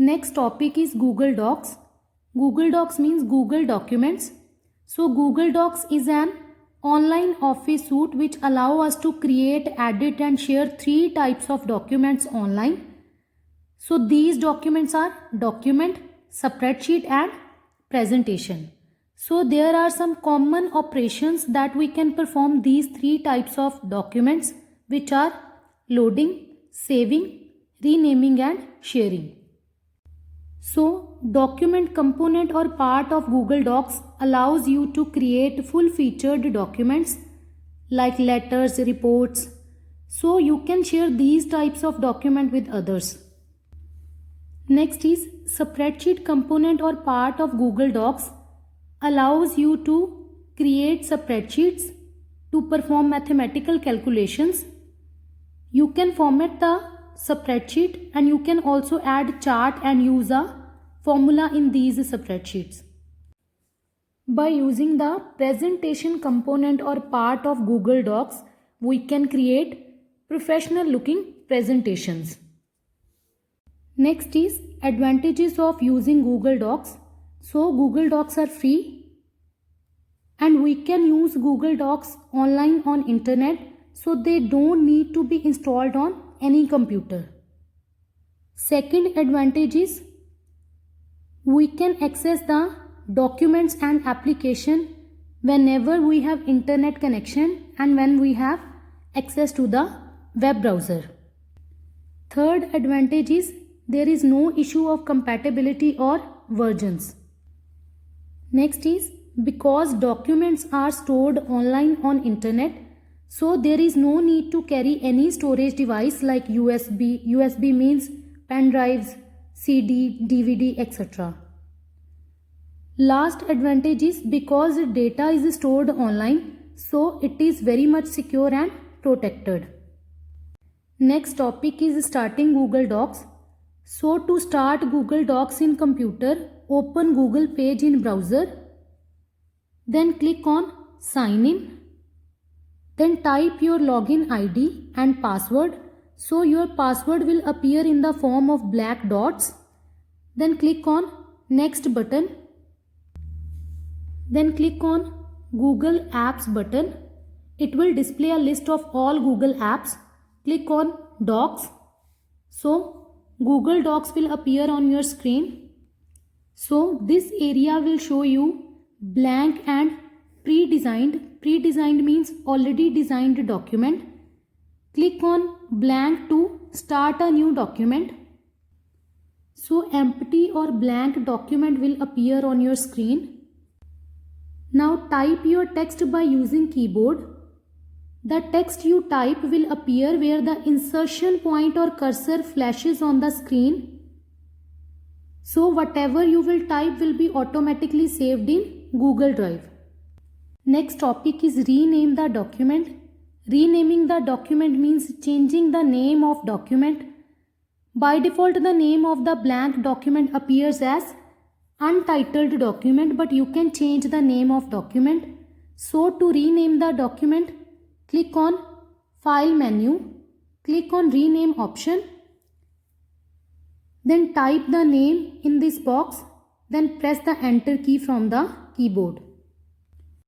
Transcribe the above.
Next topic is Google Docs. Google Docs means Google Documents. So Google Docs is an online office suite which allow us to create, edit and share three types of documents online. So these documents are document, spreadsheet and presentation. So there are some common operations that we can perform these three types of documents, which are loading, saving, renaming and sharing. So document component or part of Google Docs allows you to create full featured documents like letters, reports. So you can share these types of document with others. Next is spreadsheet component or part of Google Docs allows you to create spreadsheets to perform mathematical calculations. You can format the spreadsheet and you can also add chart and use a formula in these spreadsheets. By using the presentation component or part of Google Docs, we can create professional looking presentations. Next is advantages of using Google Docs. So Google Docs are free and we can use Google Docs online on internet, so they don't need to be installed on any computer. Second advantage is we can access the documents and application whenever we have internet connection and when we have access to the web browser. Third advantage is there is no issue of compatibility or versions. Next is because documents are stored online on internet, so there is no need to carry any storage device like USB. USB means pen drives, CD, DVD, etc. Last advantage is because data is stored online, so it is very much secure and protected. Next topic is starting Google Docs. So to start Google Docs in computer, open Google page in browser. Then click on sign in. Then type your login ID and password. So your password will appear in the form of black dots. Then click on next button. Then click on Google Apps button. It will display a list of all Google apps. Click on Docs. So Google Docs will appear on your screen. So this area will show you blank and pre-designed. Pre-designed means already designed document. Click on blank to start a new document. So empty or blank document will appear on your screen. Now type your text by using keyboard. The text you type will appear where the insertion point or cursor flashes on the screen. So whatever you will type will be automatically saved in Google Drive. Next topic is rename the document. Renaming the document means changing the name of document. By default, the name of the blank document appears as untitled document, but you can change the name of document. So to rename the document, click on File menu, click on Rename option, then type the name in this box, then press the Enter key from the keyboard.